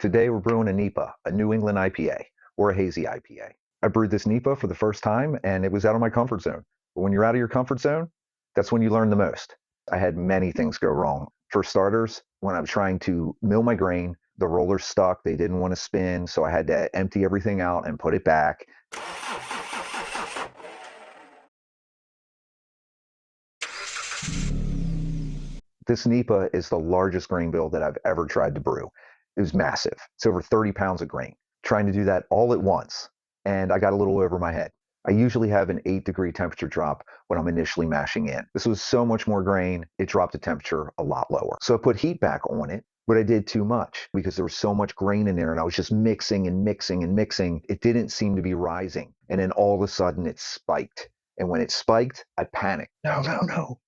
Today we're brewing a NEIPA, a New England IPA, or a Hazy IPA. I brewed this NEIPA for the first time and it was out of my comfort zone. But when you're out of your comfort zone, that's when you learn the most. I had many things go wrong. For starters, when I was trying to mill my grain, the rollers stuck, they didn't want to spin, so I had to empty everything out and put it back. This NEIPA is the largest grain bill that I've ever tried to brew. It was massive. It's over 30 pounds of grain. Trying to do that all at once, and I got a little over my head. I usually have an 8-degree temperature drop when I'm initially mashing in. This was so much more grain, it dropped the temperature a lot lower. So I put heat back on it, but I did too much because there was so much grain in there and I was just mixing and mixing and mixing. It didn't seem to be rising. And then all of a sudden it spiked. And when it spiked, I panicked. No.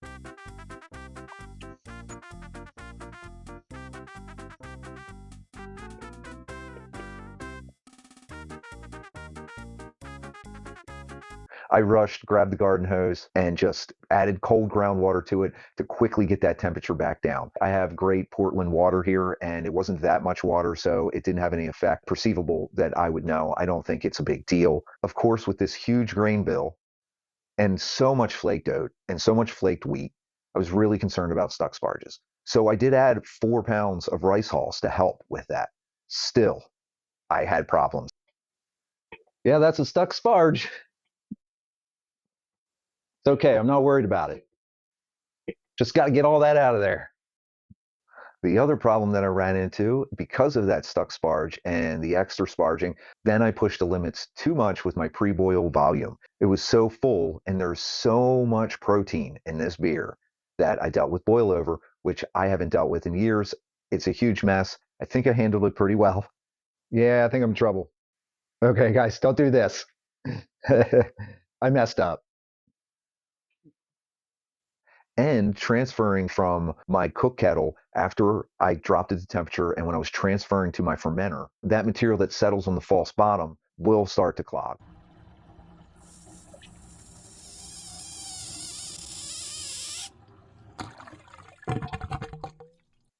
I rushed, grabbed the garden hose, and just added cold groundwater to it to quickly get that temperature back down. I have great Portland water here, and it wasn't that much water, so it didn't have any effect perceivable that I would know. I don't think it's a big deal. Of course, with this huge grain bill and so much flaked oat and so much flaked wheat, I was really concerned about stuck sparges. So I did add 4 pounds of rice hulls to help with that. Still, I had problems. Yeah, that's a stuck sparge. It's okay. I'm not worried about it. Just got to get all that out of there. The other problem that I ran into because of that stuck sparge and the extra sparging, then I pushed the limits too much with my pre-boil volume. It was so full and there's so much protein in this beer that I dealt with boil over, which I haven't dealt with in years. It's a huge mess. I think I handled it pretty well. Yeah, I think I'm in trouble. Okay, guys, don't do this. I messed up. And transferring from my cook kettle after I dropped it to temperature and when I was transferring to my fermenter, that material that settles on the false bottom will start to clog.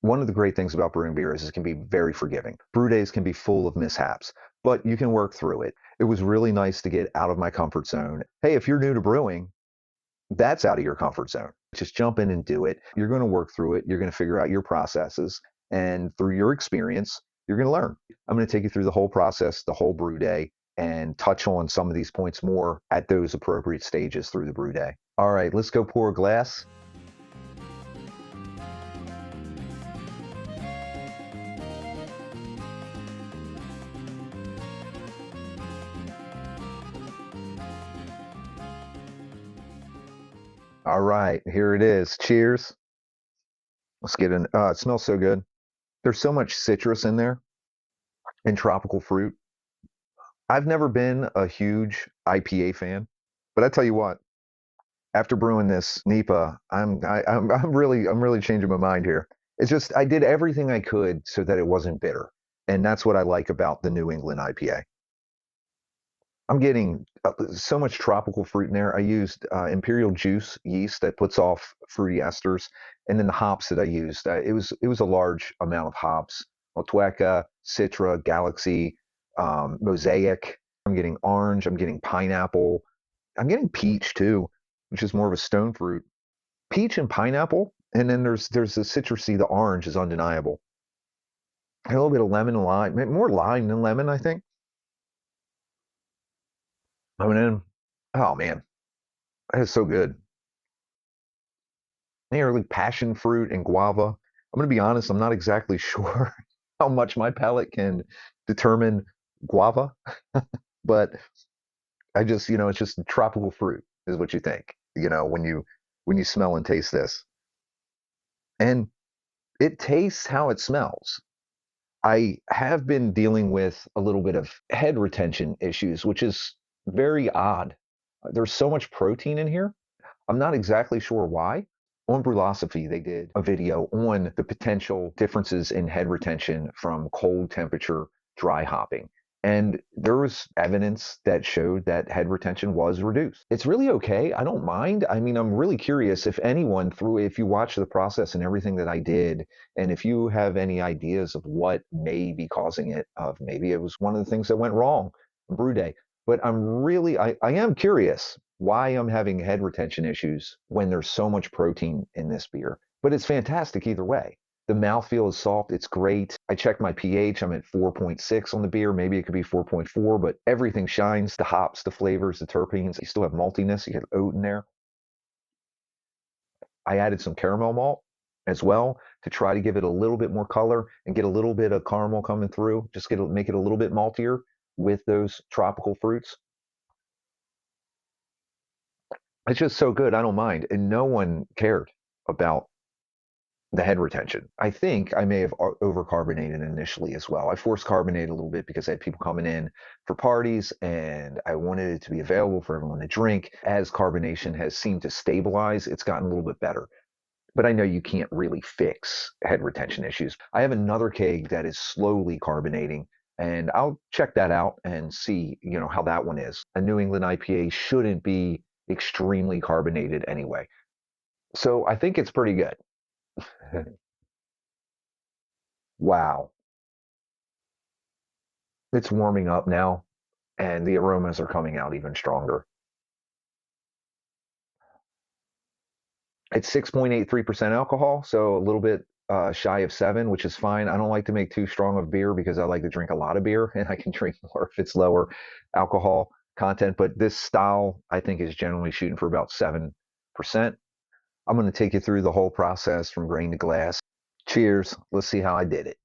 One of the great things about brewing beer is it can be very forgiving. Brew days can be full of mishaps, but you can work through it. It was really nice to get out of my comfort zone. Hey, if you're new to brewing, that's out of your comfort zone. Just jump in and do it. You're going to work through it. You're going to figure out your processes. And through your experience, you're going to learn. I'm going to take you through the whole process, the whole brew day, and touch on some of these points more at those appropriate stages through the brew day. All right, let's go pour a glass. All right, here it is. Cheers. Let's get in. It smells so good. There's so much citrus in there and tropical fruit. I've never been a huge IPA fan, but I tell you what, after brewing this NEIPA, I'm really changing my mind here. It's just I did everything I could so that it wasn't bitter, and that's what I like about the New England IPA. I'm getting so much tropical fruit in there. I used imperial juice yeast that puts off fruity esters, and then the hops that I used. It was a large amount of hops: Motueka, Citra, Galaxy, Mosaic. I'm getting orange. I'm getting pineapple. I'm getting peach too, which is more of a stone fruit. Peach and pineapple, and then there's the citrusy. The orange is undeniable. A little bit of lemon and lime, more lime than lemon, I think. Coming in. Oh man, that is so good. Nearly passion fruit and guava. I'm going to be honest, I'm not exactly sure how much my palate can determine guava, but I just, it's just tropical fruit is what you think, when you smell and taste this. And it tastes how it smells. I have been dealing with a little bit of head retention issues, which is very odd. There's so much protein in here. I'm not exactly sure why. On Brewlosophy, they did a video on the potential differences in head retention from cold temperature dry hopping. And there was evidence that showed that head retention was reduced. It's really okay. I don't mind. I mean, I'm really curious if anyone if you watch the process and everything that I did, and if you have any ideas of what may be causing it, of maybe it was one of the things that went wrong on brew day. But I am curious why I'm having head retention issues when there's so much protein in this beer. But it's fantastic either way. The mouthfeel is soft. It's great. I checked my pH. I'm at 4.6 on the beer. Maybe it could be 4.4, but everything shines. The hops, the flavors, the terpenes. You still have maltiness. You get oat in there. I added some caramel malt as well to try to give it a little bit more color and get a little bit of caramel coming through. Just make it a little bit maltier with those tropical fruits. It's just so good. I don't mind. And no one cared about the head retention. I think I may have overcarbonated initially as well. I forced carbonate a little bit because I had people coming in for parties and I wanted it to be available for everyone to drink. As carbonation has seemed to stabilize, it's gotten a little bit better. But I know you can't really fix head retention issues. I have another keg that is slowly carbonating, and I'll check that out and see, how that one is. A New England IPA shouldn't be extremely carbonated anyway. So I think it's pretty good. Wow. It's warming up now, and the aromas are coming out even stronger. It's 6.83% alcohol, so a little bit shy of 7, which is fine. I don't like to make too strong of beer because I like to drink a lot of beer, and I can drink more if it's lower alcohol content. But this style, I think, is generally shooting for about 7%. I'm going to take you through the whole process from grain to glass. Cheers. Let's see how I did it.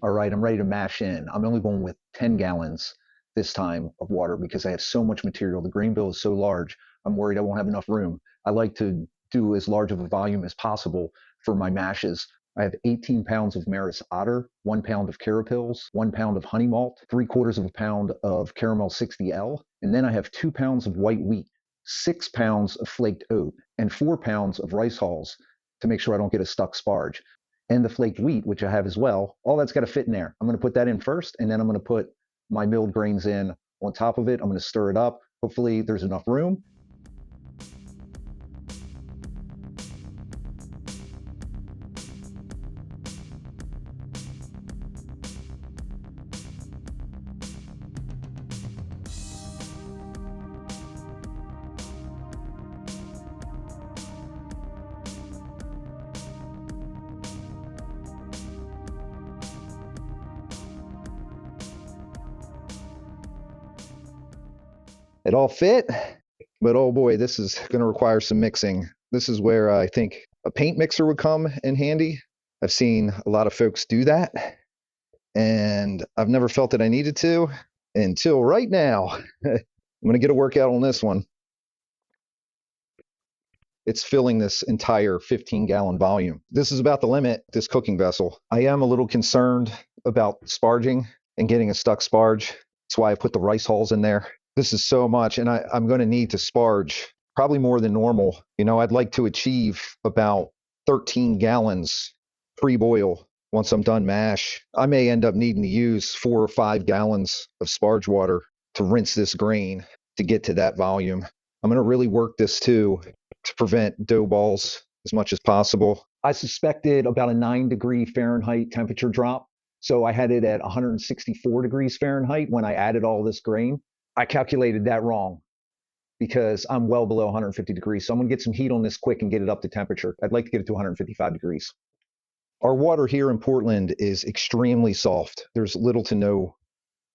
All right, I'm ready to mash in. I'm only going with 10 gallons this time of water because I have so much material. The grain bill is so large, I'm worried I won't have enough room. I like to do as large of a volume as possible for my mashes. I have 18 pounds of Maris Otter, 1 pound of Carapils, 1 pound of honey malt, 3/4 of a pound of Caramel 60L, and then I have 2 pounds of white wheat, 6 pounds of flaked oat, and 4 pounds of rice hulls to make sure I don't get a stuck sparge, and the flaked wheat, which I have as well. All that's got to fit in there. I'm going to put that in first, and then I'm going to put my milled grains in on top of it. I'm going to stir it up. Hopefully there's enough room. It all fit, but oh boy, this is going to require some mixing. This is where I think a paint mixer would come in handy. I've seen a lot of folks do that, and I've never felt that I needed to until right now. I'm going to get a workout on this one. It's filling this entire 15-gallon volume. This is about the limit, this cooking vessel. I am a little concerned about sparging and getting a stuck sparge. That's why I put the rice hulls in there. This is so much, and I'm going to need to sparge probably more than normal. I'd like to achieve about 13 gallons pre-boil once I'm done mash. I may end up needing to use 4 or 5 gallons of sparge water to rinse this grain to get to that volume. I'm going to really work this too to prevent dough balls as much as possible. I suspected about a 9-degree Fahrenheit temperature drop, so I had it at 164 degrees Fahrenheit when I added all this grain. I calculated that wrong because I'm well below 150 degrees. So I'm going to get some heat on this quick and get it up to temperature. I'd like to get it to 155 degrees. Our water here in Portland is extremely soft. There's little to no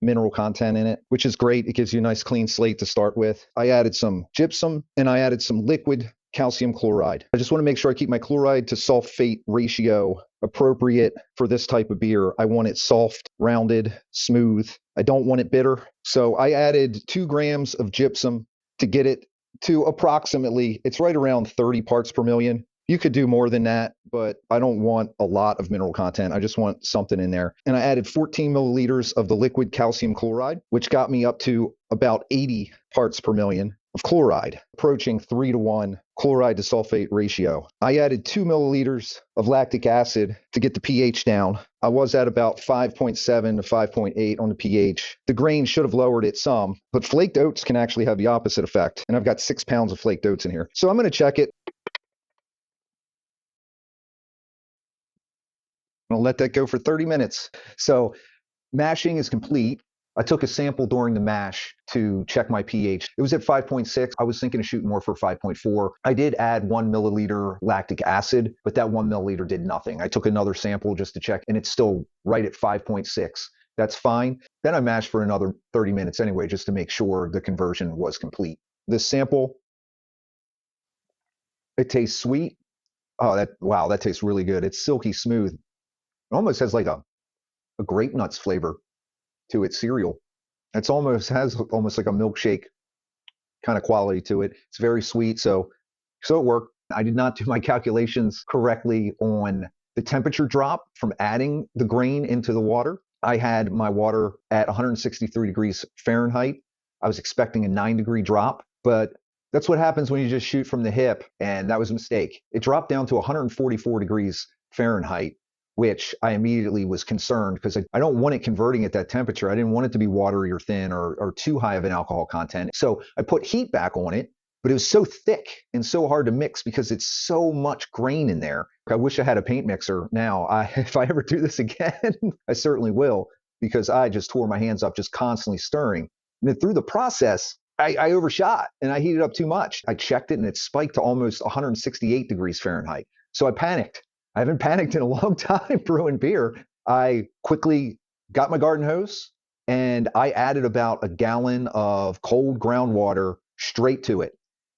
mineral content in it, which is great. It gives you a nice clean slate to start with. I added some gypsum and I added some liquid calcium chloride. I just want to make sure I keep my chloride to sulfate ratio appropriate for this type of beer. I want it soft, rounded, smooth. I don't want it bitter. So I added 2 grams of gypsum to get it to approximately, it's right around 30 parts per million. You could do more than that, but I don't want a lot of mineral content. I just want something in there. And I added 14 milliliters of the liquid calcium chloride, which got me up to about 80 parts per million of chloride, approaching 3-to-1 chloride to sulfate ratio. I added 2 milliliters of lactic acid to get the pH down. I was at about 5.7 to 5.8 on the pH. The grain should have lowered it some, but flaked oats can actually have the opposite effect. And I've got 6 pounds of flaked oats in here. So I'm going to check it. I'll let that go for 30 minutes. So mashing is complete. I took a sample during the mash to check my pH. It was at 5.6. I was thinking of shooting more for 5.4. I did add 1 milliliter lactic acid, but that 1 milliliter did nothing. I took another sample just to check, and it's still right at 5.6. That's fine. Then I mashed for another 30 minutes anyway, just to make sure the conversion was complete. This sample, it tastes sweet. Oh, that tastes really good. It's silky smooth. It almost has like a grape nuts flavor to its cereal. It's almost has almost like a milkshake kind of quality to it. It's very sweet, so it worked. I did not do my calculations correctly on the temperature drop from adding the grain into the water. I had my water at 163 degrees Fahrenheit. I was expecting a 9-degree drop, but that's what happens when you just shoot from the hip, and that was a mistake. It dropped down to 144 degrees Fahrenheit, which I immediately was concerned because I don't want it converting at that temperature. I didn't want it to be watery or thin or too high of an alcohol content. So I put heat back on it, but it was so thick and so hard to mix because it's so much grain in there. I wish I had a paint mixer now. If I ever do this again, I certainly will, because I just tore my hands up just constantly stirring. And then through the process, I overshot and I heated up too much. I checked it and it spiked to almost 168 degrees Fahrenheit. So I panicked. I haven't panicked in a long time brewing beer. I quickly got my garden hose and I added about a gallon of cold groundwater straight to it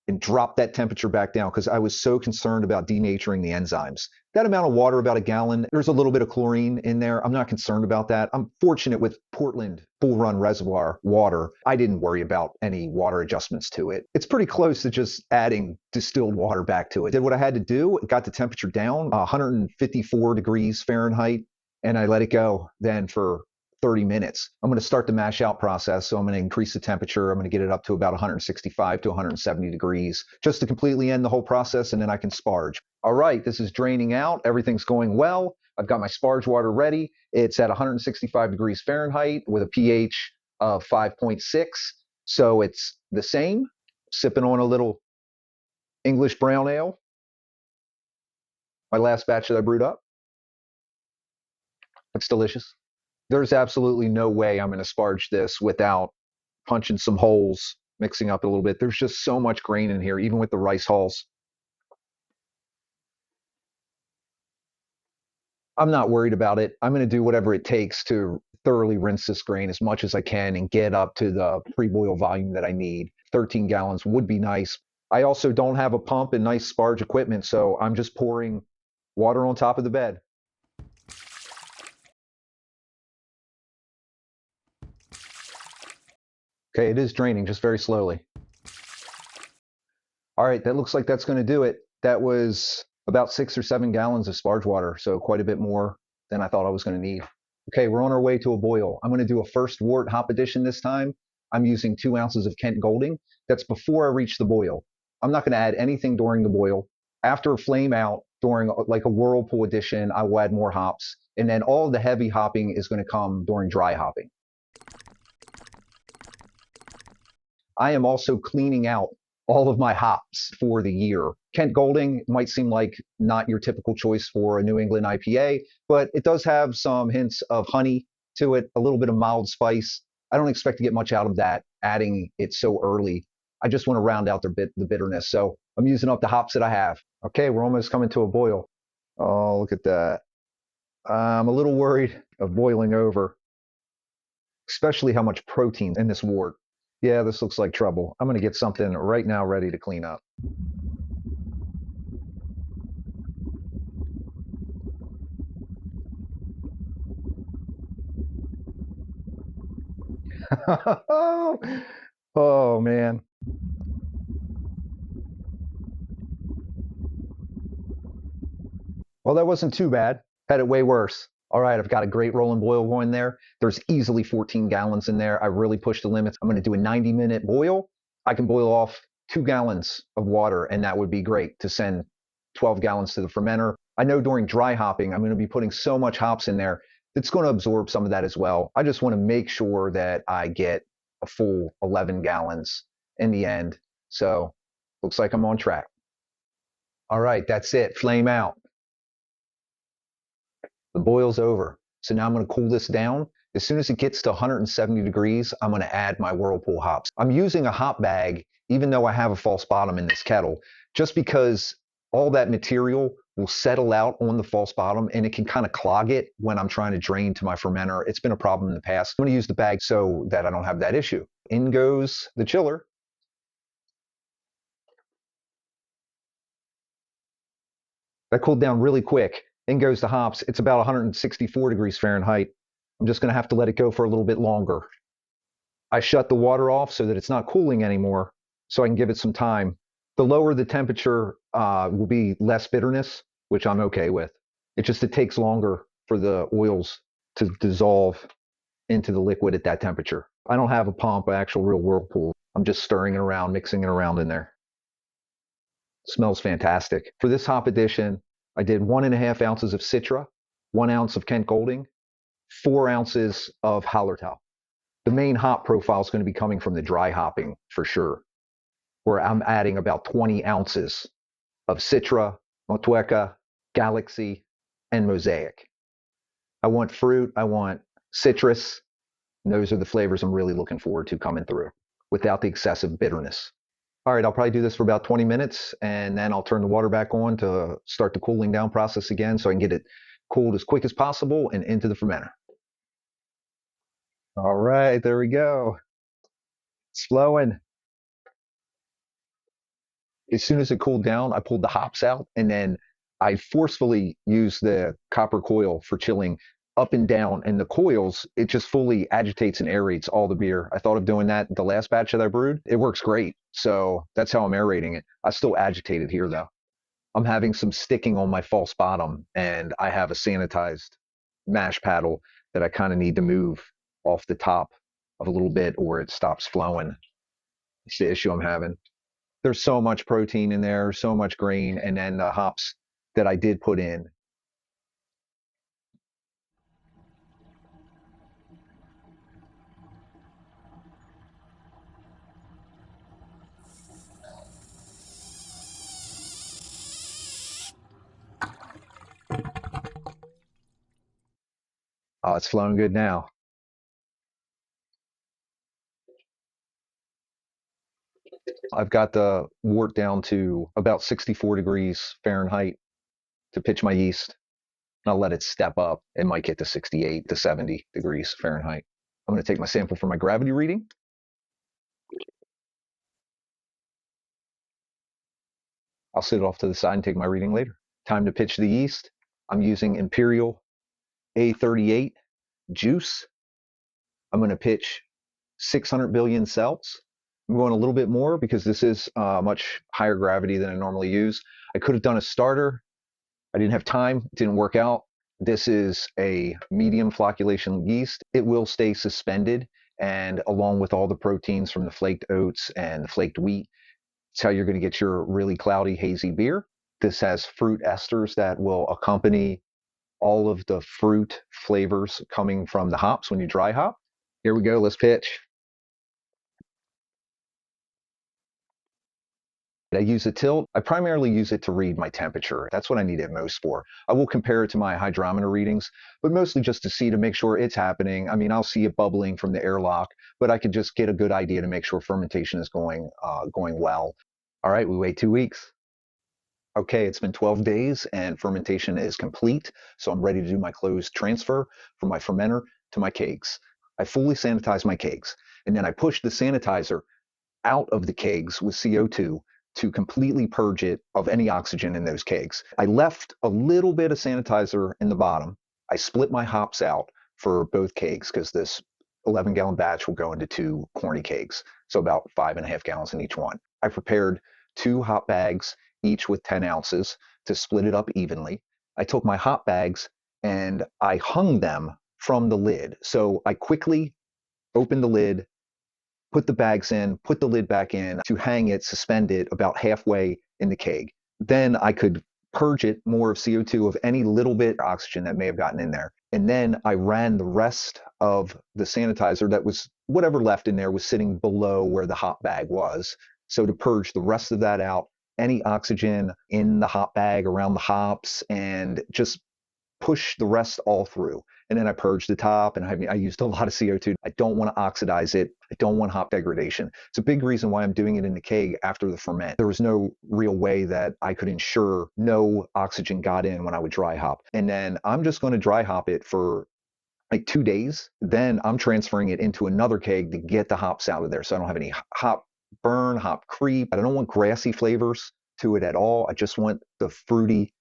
and dropped that temperature back down because I was so concerned about denaturing the enzymes. That amount of water, about a gallon, there's a little bit of chlorine in there. I'm not concerned about that. I'm fortunate with Portland Bull Run Reservoir water. I didn't worry about any water adjustments to it. It's pretty close to just adding distilled water back to it. Did what I had to do, got the temperature down 154 degrees Fahrenheit, and I let it go then for 30 minutes. I'm going to start the mash out process. So I'm going to increase the temperature. I'm going to get it up to about 165 to 170 degrees just to completely end the whole process. And then I can sparge. All right, this is draining out. Everything's going well. I've got my sparge water ready. It's at 165 degrees Fahrenheit with a pH of 5.6. So it's the same. Sipping on a little English brown ale. My last batch that I brewed up. It's delicious. There's absolutely no way I'm going to sparge this without punching some holes, mixing up a little bit. There's just so much grain in here, even with the rice hulls. I'm not worried about it. I'm going to do whatever it takes to thoroughly rinse this grain as much as I can and get up to the pre-boil volume that I need. 13 gallons would be nice. I also don't have a pump and nice sparge equipment, so I'm just pouring water on top of the bed. Okay, it is draining just very slowly. All right, that looks like that's going to do it. That was about 6 or 7 gallons of sparge water, so quite a bit more than I thought I was going to need. Okay, we're on our way to a boil. I'm going to do a first wort hop addition this time. I'm using 2 ounces of Kent Golding. That's before I reach the boil. I'm not going to add anything during the boil. After a flame out, during like a whirlpool addition, I will add more hops. And then all the heavy hopping is going to come during dry hopping. I am also cleaning out all of my hops for the year. Kent Golding might seem like not your typical choice for a New England IPA, but it does have some hints of honey to it, a little bit of mild spice. I don't expect to get much out of that adding it so early. I just want to round out the bitterness. So I'm using up the hops that I have. Okay, we're almost coming to a boil. Oh, look at that. I'm a little worried of boiling over, especially how much protein in this wort. Yeah, this looks like trouble. I'm going to get something right now ready to clean up. Oh, man. Well, that wasn't too bad. Had it way worse. All right, I've got a great rolling boil going there. There's easily 14 gallons in there. I really pushed the limits. I'm going to do a 90-minute boil. I can boil off 2 gallons of water, and that would be great to send 12 gallons to the fermenter. I know during dry hopping, I'm going to be putting so much hops in there, it's going to absorb some of that as well. I just want to make sure that I get a full 11 gallons in the end. So looks like I'm on track. All right, that's it. Flame out. The boil's over. So now I'm going to cool this down. As soon as it gets to 170 degrees, I'm going to add my Whirlpool hops. I'm using a hop bag, even though I have a false bottom in this kettle, just because all that material will settle out on the false bottom and it can kind of clog it when I'm trying to drain to my fermenter. It's been a problem in the past. I'm going to use the bag so that I don't have that issue. In goes the chiller. That cooled down really quick. In goes the hops. It's about 164 degrees Fahrenheit. I'm just going to have to let it go for a little bit longer. I shut the water off so that it's not cooling anymore, so I can give it some time. The lower the temperature will be less bitterness, which I'm okay with. It takes longer for the oils to dissolve into the liquid at that temperature. I don't have a pump, an actual real Whirlpool. I'm just stirring it around, mixing it around in there. It smells fantastic. For this hop addition, I did 1.5 ounces of Citra, 1 ounce of Kent Golding, 4 ounces of Hallertau. The main hop profile is going to be coming from the dry hopping for sure, where I'm adding about 20 ounces of Citra, Motueka, Galaxy, and Mosaic. I want fruit, I want citrus, and those are the flavors I'm really looking forward to coming through without the excessive bitterness. All right, I'll probably do this for about 20 minutes, and then I'll turn the water back on to start the cooling down process again so I can get it cooled as quick as possible and into the fermenter. All right, there we go. It's flowing. As soon as it cooled down, I pulled the hops out, and then I forcefully used the copper coil for chilling up and down. And the coils, it just fully agitates and aerates all the beer. I thought of doing that the last batch that I brewed. It works great. So that's how I'm aerating it. I still agitate it here, though. I'm having some sticking on my false bottom, and I have a sanitized mash paddle that I kind of need to move off the top of a little bit or it stops flowing. It's the issue I'm having. There's so much protein in there, so much grain, and then the hops that I did put in. Oh, it's flowing good now. I've got the wort down to about 64 degrees Fahrenheit to pitch my yeast. I'll let it step up. It might get to 68 to 70 degrees Fahrenheit. I'm going to take my sample for my gravity reading. I'll sit it off to the side and take my reading later. Time to pitch the yeast. I'm using Imperial A38 juice. I'm going to pitch 600 billion cells. I'm going a little bit more because this is much higher gravity than I normally use. I could have done a starter. I didn't have time. It didn't work out. This is a medium flocculation yeast. It will stay suspended, and along with all the proteins from the flaked oats and the flaked wheat, it's how you're going to get your really cloudy, hazy beer. This has fruit esters that will accompany all of the fruit flavors coming from the hops when you dry hop. Here we go. Let's pitch. I use a tilt. I primarily use it to read my temperature. That's what I need it most for. I will compare it to my hydrometer readings, but mostly just to make sure it's happening. I mean, I'll see it bubbling from the airlock, but I can just get a good idea to make sure fermentation is going well. All right, we wait 2 weeks. Okay, it's been 12 days and fermentation is complete, so I'm ready to do my closed transfer from my fermenter to my kegs. I fully sanitize my kegs, and then I push the sanitizer out of the kegs with CO2 to completely purge it of any oxygen in those kegs. I left a little bit of sanitizer in the bottom. I split my hops out for both kegs because this 11-gallon batch will go into 2 corny kegs, so about 5.5 gallons in each one. I prepared 2 hop bags, each with 10 ounces, to split it up evenly. I took my hop bags and I hung them from the lid. So I quickly opened the lid, put the bags in, put the lid back in to hang it, suspend it about halfway in the keg. Then I could purge it more of CO2 of any little bit of oxygen that may have gotten in there. And then I ran the rest of the sanitizer that was whatever left in there was sitting below where the hop bag was. So to purge the rest of that out, any oxygen in the hop bag around the hops and just push the rest all through. And then I purged the top and I used a lot of CO2. I don't want to oxidize it. I don't want hop degradation. It's a big reason why I'm doing it in the keg after the ferment. There was no real way that I could ensure no oxygen got in when I would dry hop. And then I'm just going to dry hop it for like 2 days. Then I'm transferring it into another keg to get the hops out of there. So I don't have any hop burn, hop creep. I don't want grassy flavors to it at all. I just want the fruity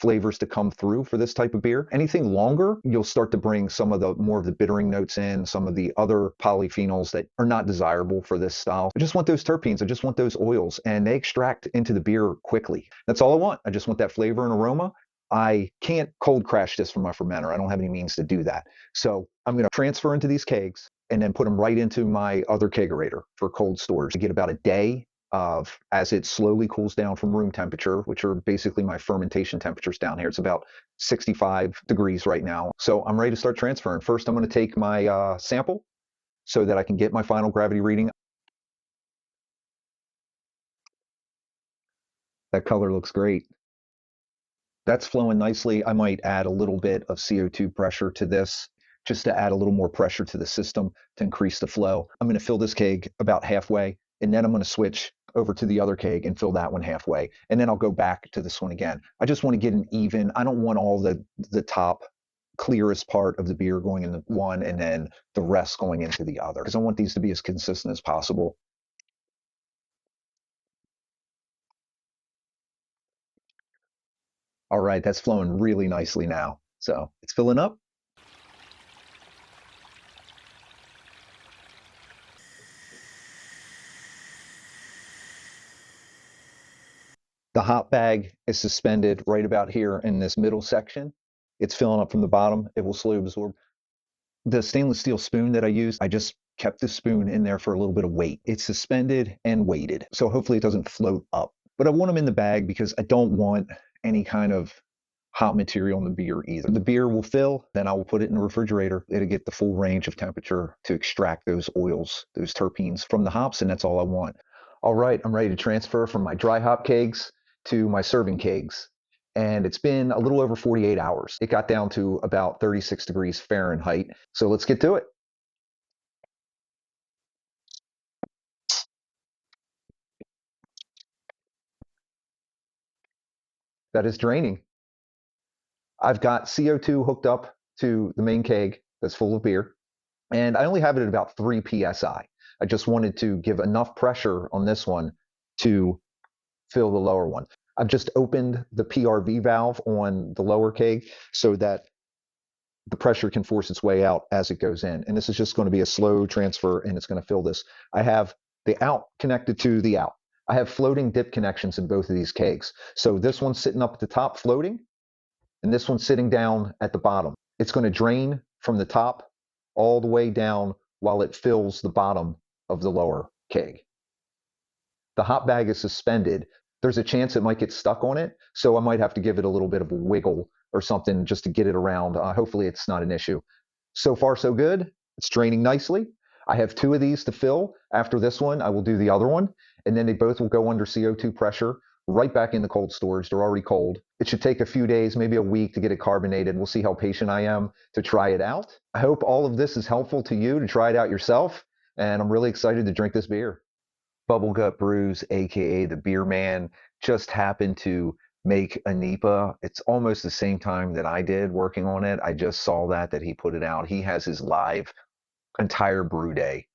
flavors to come through for this type of beer. Anything longer, you'll start to bring some of the more of the bittering notes in, some of the other polyphenols that are not desirable for this style. I just want those terpenes. I just want those oils, and they extract into the beer quickly. That's all I want. I just want that flavor and aroma. I can't cold crash this from my fermenter. I don't have any means to do that. So I'm going to transfer into these kegs and then put them right into my other kegerator for cold storage. I get about a day of as it slowly cools down from room temperature, which are basically my fermentation temperatures down here. It's about 65 degrees right now. So I'm ready to start transferring. First, I'm going to take my sample so that I can get my final gravity reading. That color looks great. That's flowing nicely. I might add a little bit of CO2 pressure to this just to add a little more pressure to the system to increase the flow. I'm going to fill this keg about halfway, and then I'm going to switch over to the other keg and fill that one halfway. And then I'll go back to this one again. I just want to get an even, I don't want all the top clearest part of the beer going in the one and then the rest going into the other, because I want these to be as consistent as possible. All right, that's flowing really nicely now. So it's filling up. The hop bag is suspended right about here in this middle section. It's filling up from the bottom. It will slowly absorb. The stainless steel spoon that I used, I just kept the spoon in there for a little bit of weight. It's suspended and weighted, so hopefully it doesn't float up. But I want them in the bag because I don't want any kind of hot material in the beer either. The beer will fill, then I will put it in the refrigerator. It'll get the full range of temperature to extract those oils, those terpenes from the hops, and that's all I want. All right, I'm ready to transfer from my dry hop kegs to my serving kegs. And it's been a little over 48 hours. It got down to about 36 degrees Fahrenheit. So let's get to it. That is draining. I've got CO2 hooked up to the main keg that's full of beer, and I only have it at about 3 psi. I just wanted to give enough pressure on this one to fill the lower one. I've just opened the PRV valve on the lower keg so that the pressure can force its way out as it goes in. And this is just going to be a slow transfer, and it's going to fill this. I have the out connected to the out. I have floating dip connections in both of these kegs. So this one's sitting up at the top floating, and this one's sitting down at the bottom. It's going to drain from the top all the way down while it fills the bottom of the lower keg. The hop bag is suspended. There's a chance it might get stuck on it, so I might have to give it a little bit of a wiggle or something just to get it around. Hopefully it's not an issue. So far, so good. It's draining nicely. I have 2 of these to fill. After this one, I will do the other one, and then they both will go under CO2 pressure right back into cold storage. They're already cold. It should take a few days, maybe a week to get it carbonated. We'll see how patient I am to try it out. I hope all of this is helpful to you to try it out yourself, and I'm really excited to drink this beer. Bubblegut Brews, aka the Beer Man, just happened to make a NEIPA. It's almost the same time that I did working on it. I just saw that he put it out. He has his live entire brew day,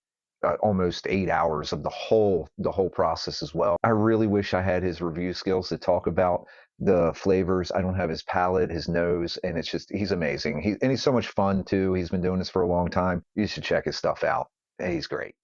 almost 8 hours of the whole process as well. I really wish I had his review skills to talk about the flavors. I don't have his palate, his nose, and it's just he's amazing. He's so much fun too. He's been doing this for a long time. You should check his stuff out. He's great.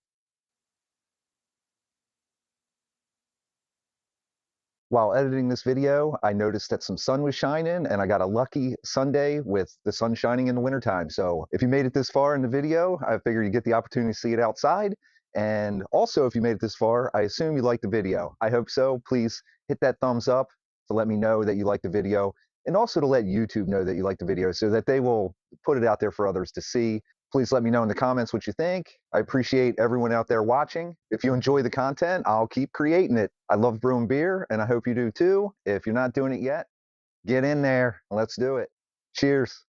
While editing this video, I noticed that some sun was shining and I got a lucky Sunday with the sun shining in the wintertime. So if you made it this far in the video, I figured you get the opportunity to see it outside. And also, if you made it this far, I assume you liked the video. I hope so. Please hit that thumbs up to let me know that you liked the video, and also to let YouTube know that you liked the video so that they will put it out there for others to see. Please let me know in the comments what you think. I appreciate everyone out there watching. If you enjoy the content, I'll keep creating it. I love brewing beer, and I hope you do too. If you're not doing it yet, get in there and let's do it. Cheers.